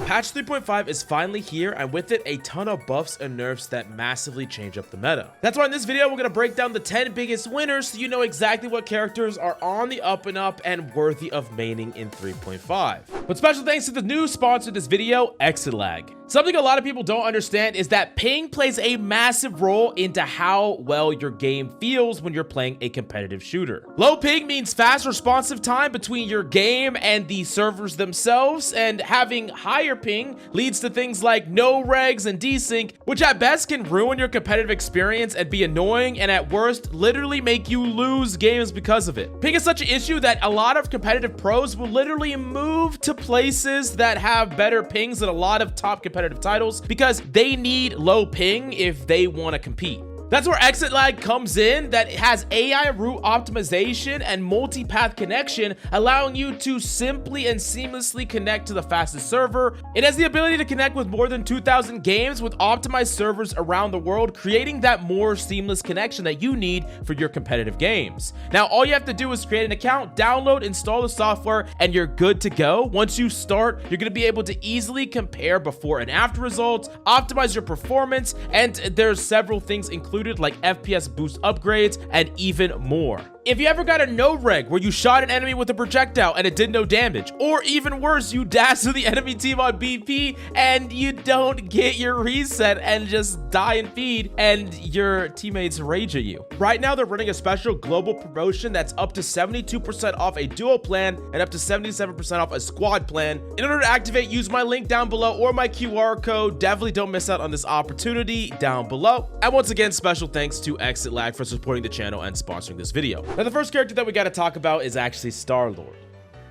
Patch 3.5 is finally here, and with it, a ton of buffs and nerfs that massively change up the meta. That's why in this video, we're going to break down the 10 biggest winners so you know exactly what characters are on the up and up and worthy of maining in 3.5. But special thanks to the new sponsor of this video, Exit Lag. Something a lot of people don't understand is that ping plays a massive role into how well your game feels when you're playing a competitive shooter. Low ping means fast responsive time between your game and the servers themselves, and having higher ping leads to things like no regs and desync, which at best can ruin your competitive experience and be annoying, and at worst literally make you lose games because of it. Ping is such an issue that a lot of competitive pros will literally move to places that have better pings than a lot of top competitive titles because they need low ping if they want to compete. That's where Exit Lag comes in, that has AI route optimization and multi-path connection, allowing you to simply and seamlessly connect to the fastest server. It has the ability to connect with more than 2,000 games with optimized servers around the world, creating that more seamless connection that you need for your competitive games. Now, all you have to do is create an account, download, install the software, and you're good to go. Once you start, you're going to be able to easily compare before and after results, optimize your performance, and there's several things included like FPS boost upgrades and even more. If you ever got a no reg where you shot an enemy with a projectile and it did no damage, or even worse, you dash to the enemy team on BP and you don't get your reset and just die and feed and your teammates rage at you. Right now, they're running a special global promotion that's up to 72% off a duo plan and up to 77% off a squad plan. In order to activate, use my link down below or my QR code. Definitely don't miss out on this opportunity down below. And once again, special thanks to Exit Lag for supporting the channel and sponsoring this video. Now, the first character that we got to talk about is actually Star-Lord.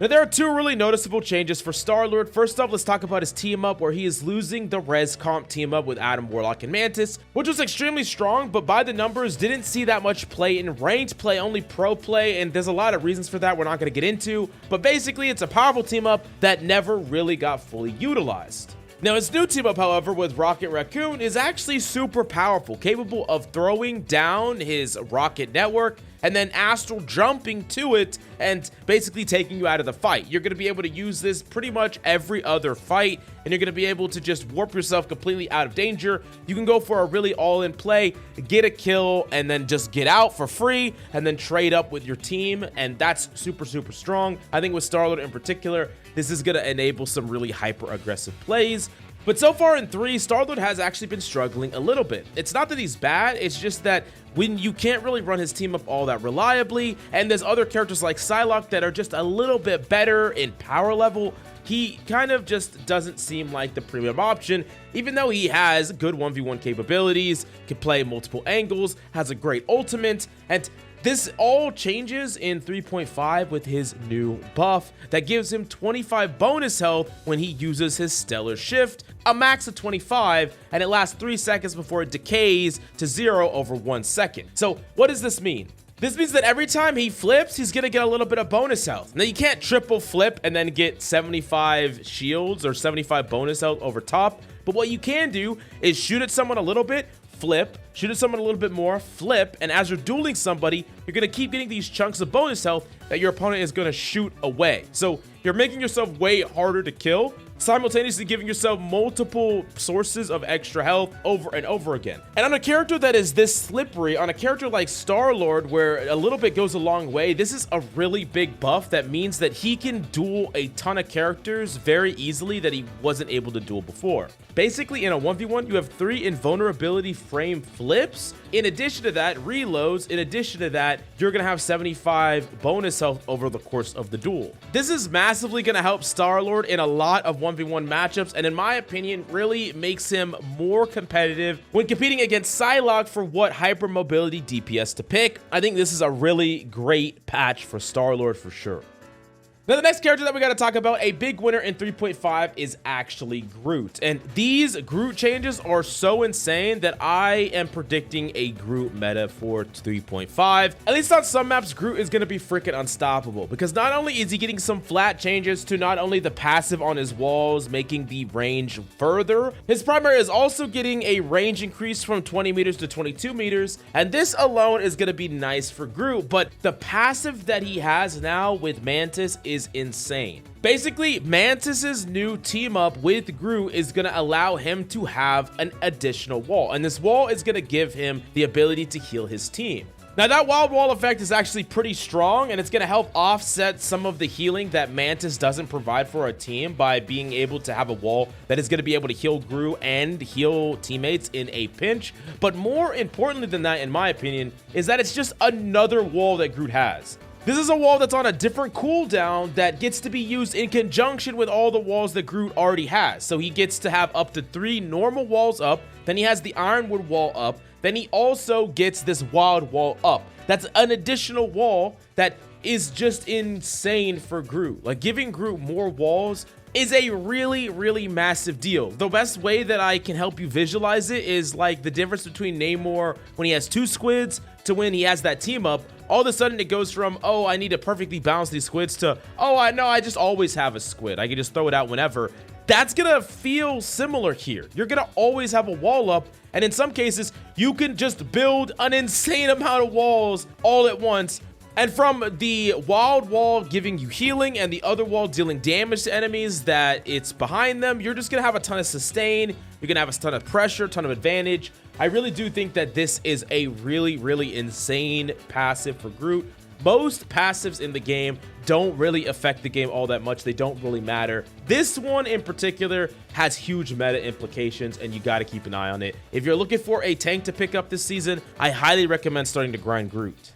Now, there are two really noticeable changes for Star-Lord. First off, let's talk about his team up, where he is losing the res comp team up with Adam Warlock and Mantis, which was extremely strong, but by the numbers, didn't see that much play in ranked play, only pro play, and there's a lot of reasons for that we're not going to get into, but basically, it's a powerful team up that never really got fully utilized. Now, his new team up, however, with Rocket Raccoon is actually super powerful, capable of throwing down his rocket network and then astral jumping to it and basically taking you out of the fight. You're going to be able to use this pretty much every other fight, and you're going to be able to just warp yourself completely out of danger. You can go for a really all-in play, get a kill, and then just get out for free, and then trade up with your team, and that's super, super strong. I think with Star-Lord in particular, this is going to enable some really hyper-aggressive plays. But so far in 3, Star-Lord has actually been struggling a little bit. It's not that he's bad, it's just that when you can't really run his team up all that reliably, and there's other characters like Psylocke that are just a little bit better in power level, he kind of just doesn't seem like the premium option, even though he has good 1v1 capabilities, can play multiple angles, has a great ultimate, and this all changes in 3.5 with his new buff that gives him 25 bonus health when he uses his Stellar Shift, a max of 25, and it lasts 3 seconds before it decays to 0 over 1 second. So what does this mean? This means that every time he flips, he's going to get a little bit of bonus health. Now, you can't triple flip and then get 75 shields or 75 bonus health over top, but what you can do is shoot at someone a little bit, flip, shoot at someone a little bit more, flip, and as you're dueling somebody, you're going to keep getting these chunks of bonus health that your opponent is going to shoot away. So you're making yourself way harder to kill, simultaneously giving yourself multiple sources of extra health over and over again. And on a character that is this slippery, on a character like Star-Lord, where a little bit goes a long way, this is a really big buff that means that he can duel a ton of characters very easily that he wasn't able to duel before. Basically, in a 1v1, you have 3 invulnerability frame flips. In addition to that, reloads. In addition to that, you're going to have 75 bonus health over the course of the duel. This is massively going to help Star-Lord in a lot of 1v1 matchups, and in my opinion, really makes him more competitive when competing against Psylocke for what hypermobility DPS to pick. I think this is a really great patch for Star-Lord for sure. Now, the next character that we got to talk about, a big winner in 3.5, is actually Groot. And these Groot changes are so insane that I am predicting a Groot meta for 3.5. At least on some maps, Groot is going to be freaking unstoppable, because not only is he getting some flat changes to not only the passive on his walls, making the range further, his primary is also getting a range increase from 20 meters to 22 meters. And this alone is going to be nice for Groot. But the passive that he has now with Mantis is insane. Basically, Mantis's new team up with Groot is going to allow him to have an additional wall, and this wall is going to give him the ability to heal his team. Now, that wild wall effect is actually pretty strong, and it's going to help offset some of the healing that Mantis doesn't provide for a team by being able to have a wall that is going to be able to heal Groot and heal teammates in a pinch. But more importantly than that, in my opinion, is that it's just another wall that Groot has. This is a wall that's on a different cooldown that gets to be used in conjunction with all the walls that Groot already has. So he gets to have up to 3 normal walls up, then he has the Ironwood wall up, then he also gets this wild wall up. That's an additional wall that is just insane for Groot. Like, giving Groot more walls is a really massive deal. The best way that I can help you visualize it is like the difference between Namor when he has 2 squids to when he has that team up. All of a sudden it goes from, oh, I need to perfectly balance these squids, to, oh, I know I just always have a squid, I can just throw it out whenever. That's gonna feel similar here. You're gonna always have a wall up, and in some cases you can just build an insane amount of walls all at once. And from the wild wall giving you healing and the other wall dealing damage to enemies that it's behind them, you're just gonna have a ton of sustain, you're gonna have a ton of pressure, ton of advantage. I really do think that this is a really insane passive for Groot. Most passives in the game don't really affect the game all that much. They don't really matter. This one in particular has huge meta implications, and you got to keep an eye on it. If you're looking for a tank to pick up this season, I highly recommend starting to grind Groot.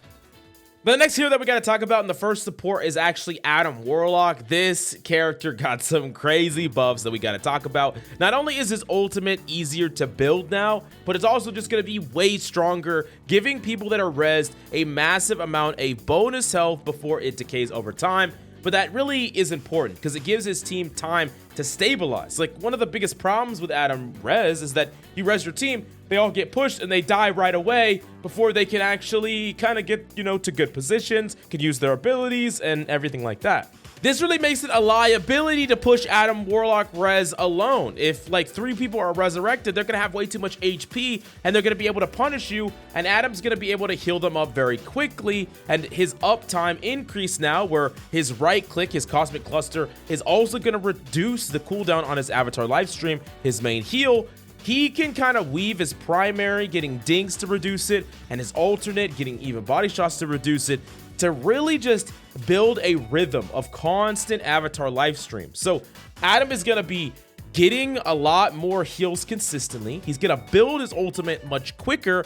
The next hero that we got to talk about in the first support is actually Adam Warlock. This character got some crazy buffs that we got to talk about. Not only is his ultimate easier to build now, but it's also just going to be way stronger, giving people that are rezzed a massive amount of bonus health before it decays over time. But that really is important because it gives his team time to stabilize. Like, one of the biggest problems with Adam Rez is that you res your team, they all get pushed and they die right away before they can actually kind of get, you know, to good positions, can use their abilities and everything like that. This really makes it a liability to push Adam Warlock res alone. If like 3 people are resurrected, they're gonna have way too much HP and they're gonna be able to punish you, and Adam's gonna be able to heal them up very quickly, and his uptime increase now, where his right click, his cosmic cluster, is also gonna reduce the cooldown on his avatar livestream, his main heal. He can kind of weave his primary, getting dings to reduce it, and his alternate, getting even body shots to reduce it, to really just build a rhythm of constant avatar live stream. So Adam is going to be getting a lot more heals consistently. He's going to build his ultimate much quicker.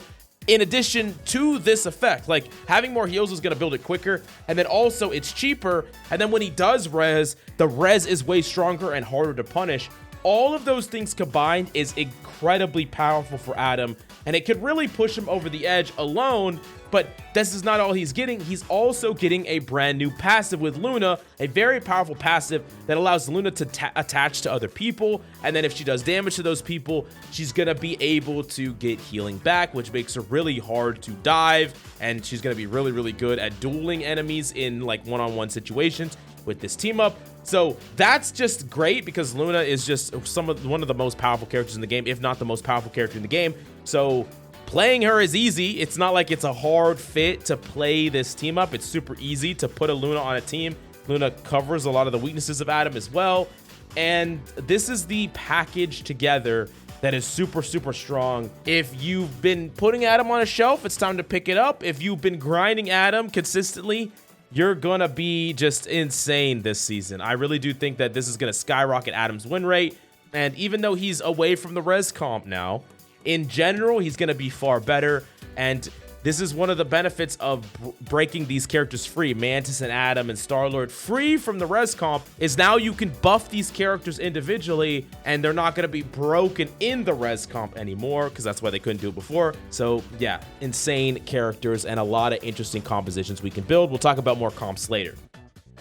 In addition to this effect, like having more heals is going to build it quicker, and then also it's cheaper. And then when he does res, the res is way stronger and harder to punish. All of those things combined is incredibly powerful for Adam, and it could really push him over the edge alone. But this is not all he's getting. He's also getting a brand new passive with Luna, a very powerful passive that allows Luna to attach to other people. And then if she does damage to those people, she's going to be able to get healing back, which makes her really hard to dive. And she's going to be really good at dueling enemies in like one-on-one situations with this team up. So that's just great because Luna is just one of the most powerful characters in the game, if not the most powerful character in the game. So playing her is easy. It's not like it's a hard fit to play this team up. It's super easy to put a Luna on a team. Luna covers a lot of the weaknesses of Adam as well. And this is the package together that is super strong. If you've been putting Adam on a shelf, it's time to pick it up. If you've been grinding Adam consistently, you're gonna be just insane this season. I really do think that this is gonna skyrocket Adam's win rate. And even though he's away from the res comp now, in general, he's gonna be far better. And this is one of the benefits of breaking these characters free. Mantis and Adam and Star-Lord free from the res comp is now you can buff these characters individually and they're not going to be broken in the res comp anymore, because that's why they couldn't do it before. So yeah, insane characters and a lot of interesting compositions we can build. We'll talk about more comps later.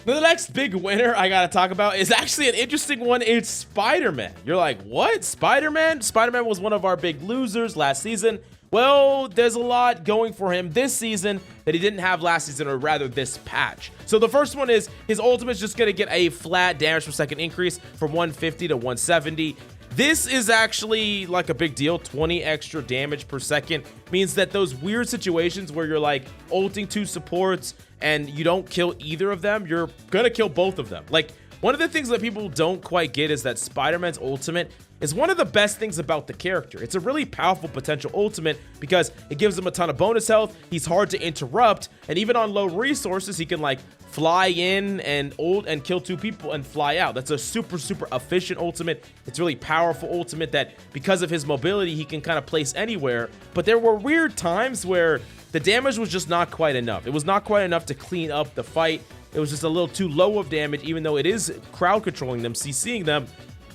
Now, the next big winner I gotta talk about is actually an interesting one. It's Spider-Man. You're like, what? Spider-Man? Spider-Man was one of our big losers last season. Well, there's a lot going for him this season that he didn't have last season, or rather this patch. So the first one is his ultimate's just gonna get a flat damage per second increase from 150 to 170. This is actually like a big deal. 20 extra damage per second means that those weird situations where you're like ulting two supports and you don't kill either of them, you're gonna kill both of them. Like, one of the things that people don't quite get is that Spider-Man's ultimate is one of the best things about the character. It's a really powerful potential ultimate because it gives him a ton of bonus health. He's hard to interrupt, and even on low resources, he can like fly in and ult and kill two people and fly out. That's a super efficient ultimate. It's a really powerful ultimate that because of his mobility, he can kind of place anywhere. But there were weird times where the damage was just not quite enough. It was not quite enough to clean up the fight. It was just a little too low of damage, even though it is crowd controlling them, CCing them.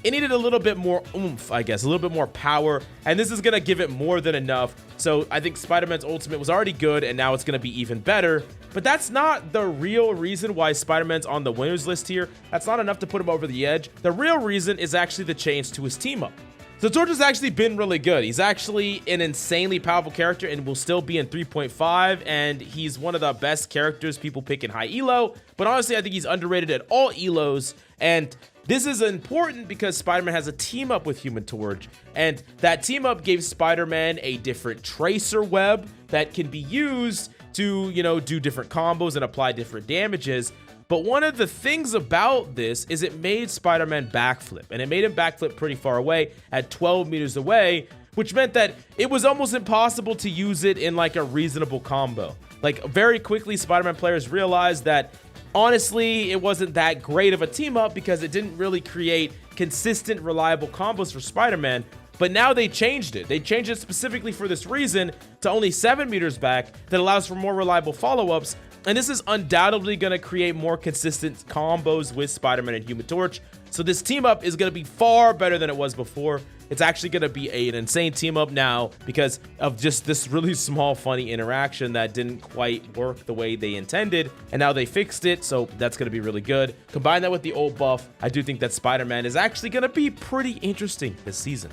It needed a little bit more oomph, I guess, a little bit more power, and this is going to give it more than enough. So I think Spider-Man's ultimate was already good, and now it's going to be even better. But that's not the real reason why Spider-Man's on the winners list here. That's not enough to put him over the edge. The real reason is actually the change to his team up. So Torch has actually been really good. He's actually an insanely powerful character and will still be in 3.5, and he's one of the best characters people pick in high elo. But honestly, I think he's underrated at all elos, and this is important because Spider-Man has a team up with Human Torch, and that team up gave Spider-Man a different tracer web that can be used to, you know, do different combos and apply different damages. But one of the things about this is it made Spider-Man backflip, and it made him backflip pretty far away at 12 meters away, which meant that it was almost impossible to use it in like a reasonable combo. Like, very quickly, Spider-Man players realized that honestly, it wasn't that great of a team up because it didn't really create consistent, reliable combos for Spider-Man. But now they changed it. They changed it specifically for this reason to only 7 meters back that allows for more reliable follow-ups. And this is undoubtedly going to create more consistent combos with Spider-Man and Human Torch. So this team up is going to be far better than it was before. It's actually going to be an insane team up now because of just this really small, funny interaction that didn't quite work the way they intended. And now they fixed it, so that's going to be really good. Combine that with the old buff, I do think that Spider-Man is actually going to be pretty interesting this season.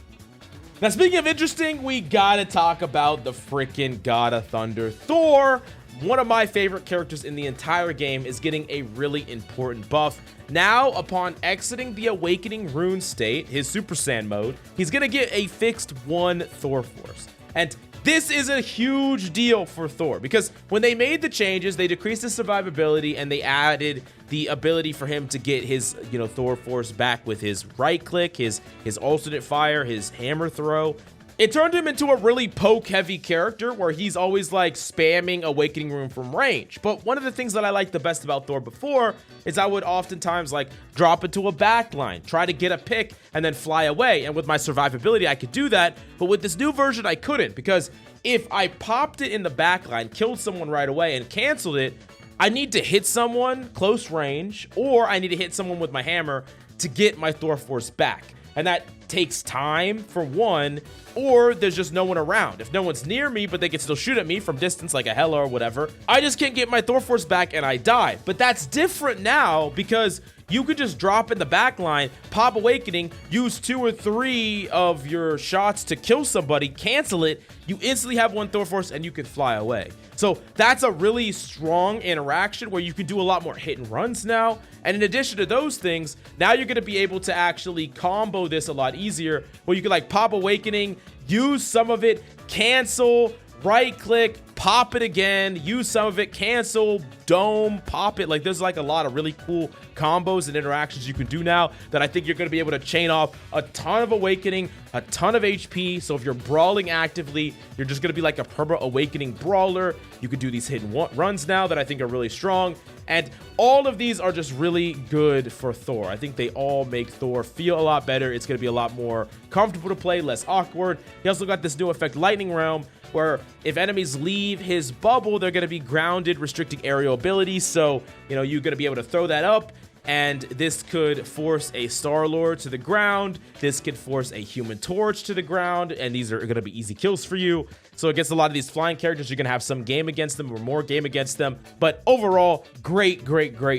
Now, speaking of interesting, we got to talk about the freaking God of Thunder, Thor. One of my favorite characters in the entire game is getting a really important buff. Now, upon exiting the Awakening Rune state, his Super Saiyan mode, he's going to get a fixed 1 Thor Force. And this is a huge deal for Thor because when they made the changes, they decreased his survivability and they added the ability for him to get his, you know, Thor Force back with his right click, his alternate fire, his hammer throw. It turned him into a really poke-heavy character where he's always like spamming Awakening Rune from range. But one of the things that I liked the best about Thor before is I would oftentimes like drop into a backline, try to get a pick, and then fly away. And with my survivability, I could do that. But with this new version, I couldn't because if I popped it in the backline, killed someone right away, and canceled it, I need to hit someone close range, or I need to hit someone with my hammer to get my Thor Force back. And that takes time for one, or there's just no one around. If no one's near me, but they can still shoot at me from distance like a Hela or whatever, I just can't get my Thor Force back and I die. But that's different now because you could just drop in the back line, pop Awakening, use 2 or 3 of your shots to kill somebody, cancel it, you instantly have 1 Thor Force and you can fly away. So that's a really strong interaction where you can do a lot more hit and runs now. And in addition to those things, now you're going to be able to actually combo this a lot easier where you can like pop Awakening, use some of it, cancel, right click, pop it again, use some of it, cancel, dome, pop it. Like, there's like a lot of really cool combos and interactions you can do now that I think you're going to be able to chain off a ton of Awakening, a ton of HP. So if you're brawling actively, you're just going to be like a perma Awakening brawler. You can do these hit and runs now that I think are really strong. And all of these are just really good for Thor. I think they all make Thor feel a lot better. It's going to be a lot more comfortable to play, less awkward. He also got this new effect, Lightning Realm, where if enemies leave his bubble, they're going to be grounded, restricting aerial abilities. So, you know, you're going to be able to throw that up, and this could force a Star-Lord to the ground. This could force a Human Torch to the ground, and these are going to be easy kills for you. So against a lot of these flying characters, you're going to have some game against them or more game against them. But overall, great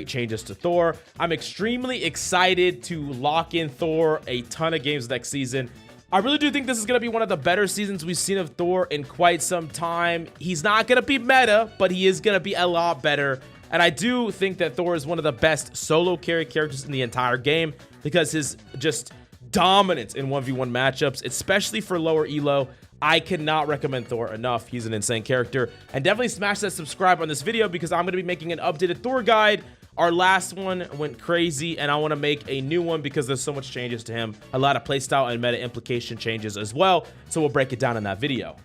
changes to Thor. I'm extremely excited to lock in Thor a ton of games next season. I really do think this is going to be one of the better seasons we've seen of Thor in quite some time. He's not going to be meta, but he is going to be a lot better. And I do think that Thor is one of the best solo carry characters in the entire game because his just dominance in 1v1 matchups, especially for lower elo. I cannot recommend Thor enough. He's an insane character. And definitely smash that subscribe on this video because I'm going to be making an updated Thor guide. Our last one went crazy, and I want to make a new one because there's so much changes to him. A lot of playstyle and meta implication changes as well. So we'll break it down in that video.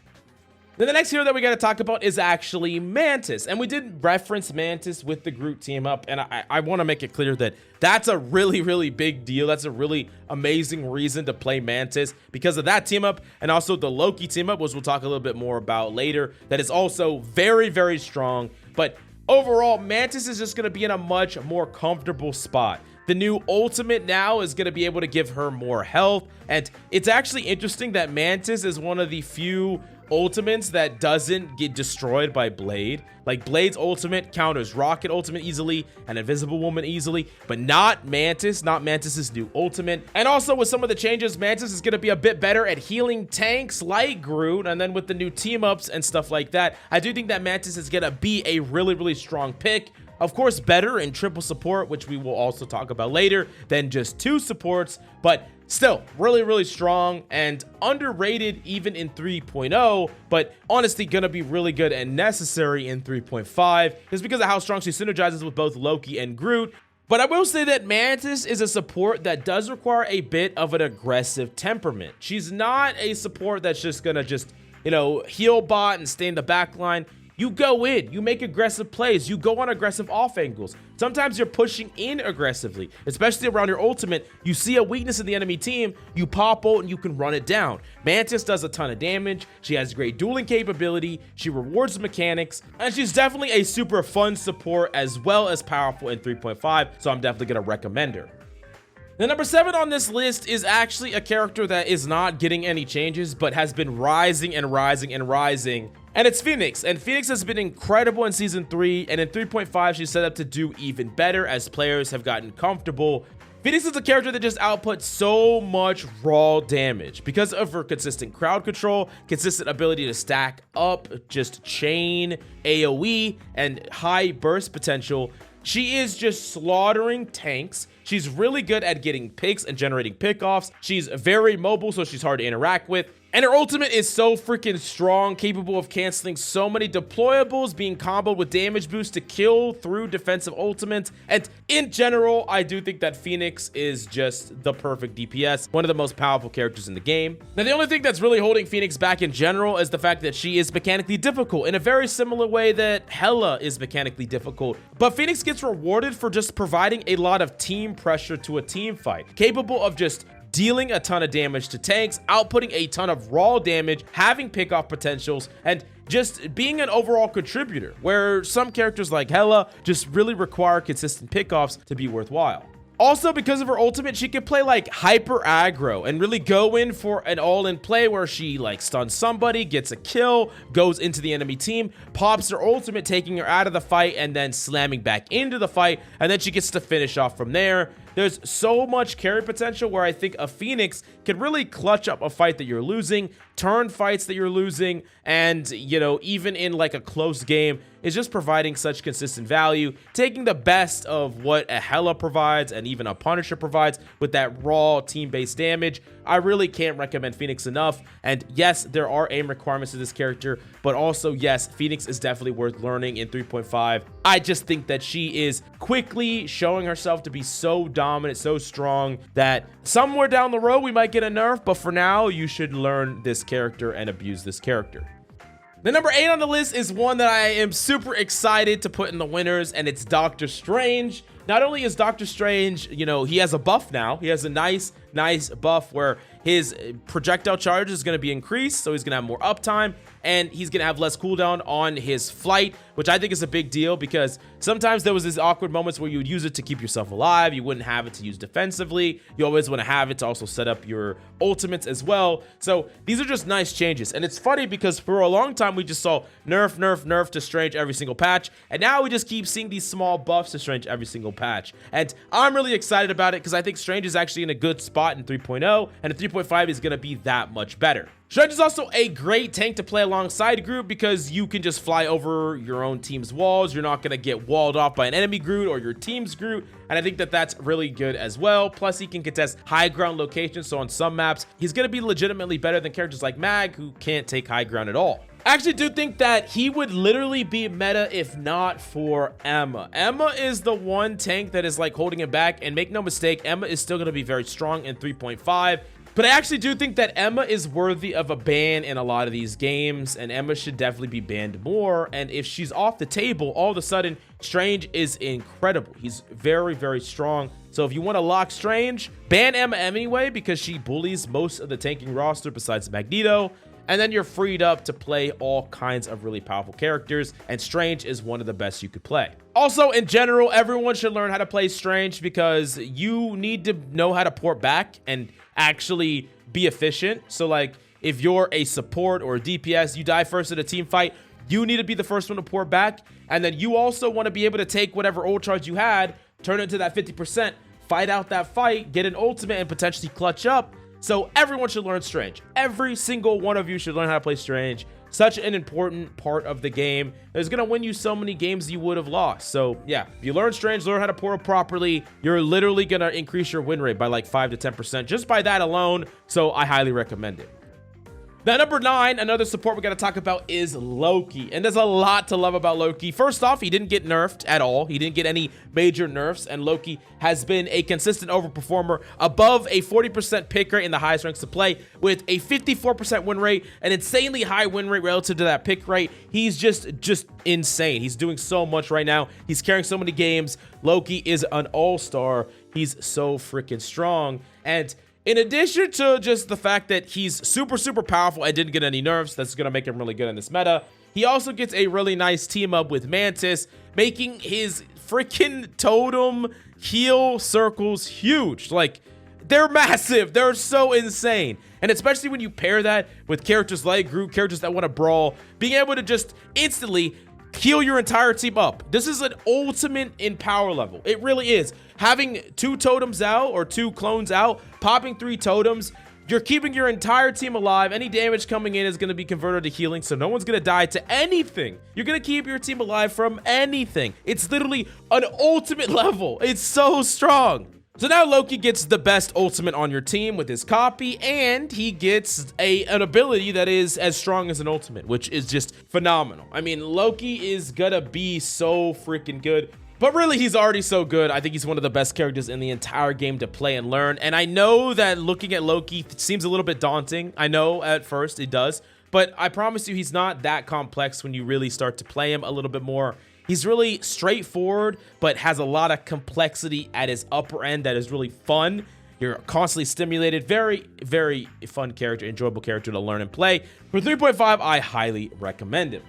Then the next hero that we got to talk about is actually Mantis. And we did reference Mantis with the Groot team up. And I want to make it clear that that's a really, really big deal. That's a really amazing reason to play Mantis because of that team up. And also the Loki team up, which we'll talk a little bit more about later. That is also very, very strong. But overall, Mantis is just going to be in a much more comfortable spot. The new ultimate now is going to be able to give her more health. And it's actually interesting that Mantis is one of the few ultimates that doesn't get destroyed by Blade. Like Blade's ultimate counters Rocket ultimate easily and Invisible Woman easily, but not Mantis, not Mantis's new ultimate. And also with some of the changes, Mantis is going to be a bit better at healing tanks like Groot, and then with the new team ups and stuff like that, I do think that Mantis is going to be a really, really strong pick. Of course, better in triple support, which we will also talk about later, than just 2 supports, but still really, really strong and underrated even in 3.0, but honestly gonna be really good and necessary in 3.5 just because of how strong she synergizes with both Loki and Groot. But I will say that Mantis is a support that does require a bit of an aggressive temperament. She's not a support that's just gonna heal bot and stay in the back line. You go in, you make aggressive plays, you go on aggressive off angles. Sometimes you're pushing in aggressively, especially around your ultimate. You see a weakness in the enemy team, you pop ult and you can run it down. Mantis does a ton of damage. She has great dueling capability. She rewards mechanics, and she's definitely a super fun support as well as powerful in 3.5. So I'm definitely gonna recommend her. The number 7 on this list is actually a character that is not getting any changes, but has been rising and rising and rising. And it's Phoenix. And Phoenix has been incredible in Season 3. And in 3.5, she's set up to do even better as players have gotten comfortable. Phoenix is a character that just outputs so much raw damage because of her consistent crowd control, consistent ability to stack up, just chain AoE, and high burst potential. She is just slaughtering tanks. She's really good at getting picks and generating pickoffs. She's very mobile, so she's hard to interact with. And her ultimate is so freaking strong, capable of canceling so many deployables, being comboed with damage boost to kill through defensive ultimates. And in general, I do think that Phoenix is just the perfect DPS, one of the most powerful characters in the game. Now, the only thing that's really holding Phoenix back in general is the fact that she is mechanically difficult in a very similar way that Hela is mechanically difficult. But Phoenix gets rewarded for just providing a lot of team pressure to a team fight, capable of just dealing a ton of damage to tanks, outputting a ton of raw damage, having pickoff potentials, and just being an overall contributor, where some characters like Hela just really require consistent pickoffs to be worthwhile. Also, because of her ultimate, she can play like hyper aggro and really go in for an all-in play where she like stuns somebody, gets a kill, goes into the enemy team, pops her ultimate, taking her out of the fight and then slamming back into the fight, and then she gets to finish off from there. There's so much carry potential where I think a Phoenix can really clutch up a fight that you're losing, turn fights that you're losing, and, even in like a close game, is just providing such consistent value, taking the best of what a Hela provides and even a Punisher provides with that raw team-based damage. I really can't recommend Phoenix enough. And yes, there are aim requirements to this character, but also yes, Phoenix is definitely worth learning in 3.5. I just think that she is quickly showing herself to be so dominant, so strong, that somewhere down the road we might get a nerf, but for now you should learn this character and abuse this character. The number 8 on the list is one that I am super excited to put in the winners, and it's Doctor Strange. Not only is Doctor Strange, he has a buff now. He has a nice buff where his projectile charge is going to be increased, so he's going to have more uptime, and he's going to have less cooldown on his flight, which I think is a big deal because sometimes there was these awkward moments where you would use it to keep yourself alive. You wouldn't have it to use defensively. You always want to have it to also set up your ultimates as well. So these are just nice changes. And it's funny because for a long time, we just saw nerf to Strange every single patch. And now we just keep seeing these small buffs to Strange every single patch. And I'm really excited about it because I think Strange is actually in a good spot in 3.0, and in 3.5 is going to be that much better. Strange is also a great tank to play alongside Groot because you can just fly over your own team's walls. You're not going to get walled off by an enemy Groot or your team's Groot. And I think that that's really good as well. Plus, he can contest high ground locations. So on some maps, he's going to be legitimately better than characters like Mag, who can't take high ground at all. I actually do think that he would literally be meta if not for Emma. Emma is the one tank that is like holding him back. And make no mistake, Emma is still going to be very strong in 3.5. But I actually do think that Emma is worthy of a ban in a lot of these games, and Emma should definitely be banned more. And if she's off the table, all of a sudden, Strange is incredible. He's very, very strong. So if you want to lock Strange, ban Emma anyway because she bullies most of the tanking roster besides Magneto. And then you're freed up to play all kinds of really powerful characters, and Strange is one of the best you could play. Also, in general, everyone should learn how to play Strange because you need to know how to port back and actually be efficient. So like if you're a support or a DPS, you die first in a team fight, you need to be the first one to port back. And then you also want to be able to take whatever ult charge you had, turn it into that 50%, fight out that fight, get an ultimate, and potentially clutch up. So everyone should learn Strange. Every single one of you should learn how to play Strange. Such an important part of the game. It's going to win you so many games you would have lost. So yeah, if you learn Strange, learn how to portal properly, you're literally going to increase your win rate by like 5 to 10% just by that alone. So I highly recommend it. Now, number 9, another support we got to talk about is Loki. And there's a lot to love about Loki. First off, he didn't get nerfed at all. He didn't get any major nerfs. And Loki has been a consistent overperformer above a 40% pick rate in the highest ranks to play with a 54% win rate, an insanely high win rate relative to that pick rate. He's just insane. He's doing so much right now. He's carrying so many games. Loki is an all-star. He's so freaking strong. And in addition to just the fact that he's super, super powerful and didn't get any nerfs, that's going to make him really good in this meta, he also gets a really nice team up with Mantis, making his freaking totem heal circles huge. Like, they're massive. They're so insane. And especially when you pair that with characters like Groot, characters that want to brawl, being able to just instantly heal your entire team up. This is an ultimate in power level. It really is. Having 2 totems out or 2 clones out, popping 3 totems, you're keeping your entire team alive. Any damage coming in is going to be converted to healing, so no one's going to die to anything. You're going to keep your team alive from anything. It's literally an ultimate level. It's so strong. So now Loki gets the best ultimate on your team with his copy, and he gets an ability that is as strong as an ultimate, which is just phenomenal. I mean, Loki is gonna be so freaking good, but really he's already so good. I think he's one of the best characters in the entire game to play and learn. And I know that looking at Loki seems a little bit daunting. I know at first it does, but I promise you he's not that complex when you really start to play him a little bit more. He's really straightforward, but has a lot of complexity at his upper end that is really fun. You're constantly stimulated. Very, very fun character, enjoyable character to learn and play. For 3.5, I highly recommend him.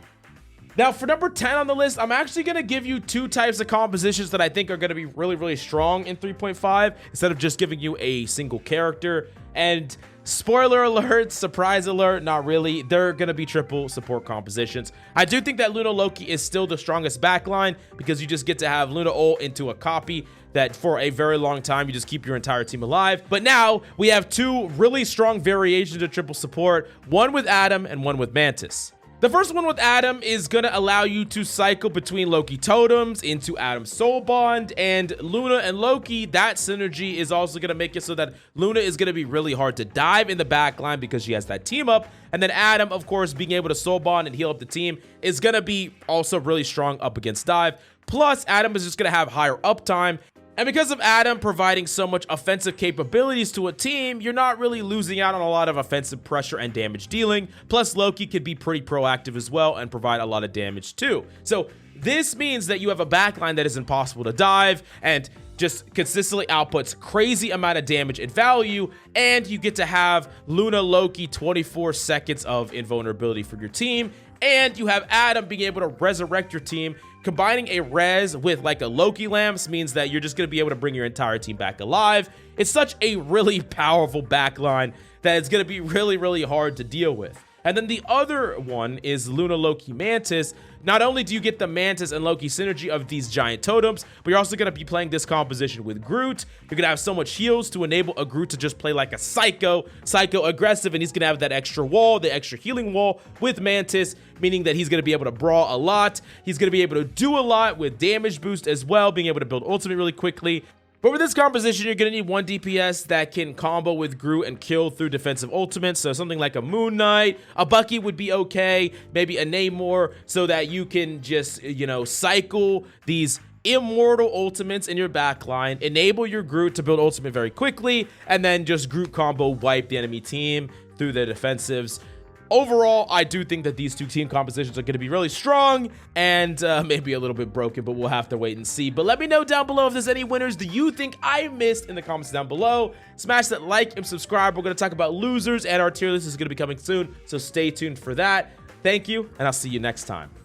Now, for number 10 on the list, I'm actually going to give you 2 types of compositions that I think are going to be really, really strong in 3.5 instead of just giving you a single character. And spoiler alert, surprise alert, not really. They're going to be triple support compositions. I do think that Luna Loki is still the strongest backline because you just get to have Luna ult into a copy that for a very long time, you just keep your entire team alive. But now we have 2 really strong variations of triple support, one with Adam and one with Mantis. The first one with Adam is going to allow you to cycle between Loki totems into Adam's soul bond, and Luna and Loki, that synergy is also going to make it so that Luna is going to be really hard to dive in the back line because she has that team up, and then Adam, of course, being able to soul bond and heal up the team is going to be also really strong up against dive. Plus, Adam is just going to have higher uptime. And because of Adam providing so much offensive capabilities to a team, you're not really losing out on a lot of offensive pressure and damage dealing. Plus, Loki could be pretty proactive as well and provide a lot of damage too. So this means that you have a backline that is impossible to dive and just consistently outputs crazy amount of damage and value, and you get to have Luna Loki 24 seconds of invulnerability for your team, and you have Adam being able to resurrect your team. Combining a res with like a Loki Lamps means that you're just going to be able to bring your entire team back alive. It's such a really powerful backline that it's going to be really, really hard to deal with. And then the other one is Luna, Loki, Mantis. Not only do you get the Mantis and Loki synergy of these giant totems, but you're also going to be playing this composition with Groot. You're going to have so much heals to enable a Groot to just play like a psycho aggressive, and he's going to have that extra wall, the extra healing wall with Mantis, meaning that he's going to be able to brawl a lot. He's going to be able to do a lot with damage boost as well, being able to build ultimate really quickly. But with this composition, you're going to need one DPS that can combo with Groot and kill through defensive ultimates. So something like a Moon Knight, a Bucky would be okay, maybe a Namor, so that you can just, you know, cycle these immortal ultimates in your backline, enable your Groot to build ultimate very quickly, and then just Groot combo wipe the enemy team through their defensives. Overall, I do think that these two team compositions are going to be really strong and maybe a little bit broken, but we'll have to wait and see. But let me know down below if there's any winners do you think I missed in the comments down below. Smash that like and subscribe. We're going to talk about losers, and our tier list is going to be coming soon, so stay tuned for that. Thank you, and I'll see you next time.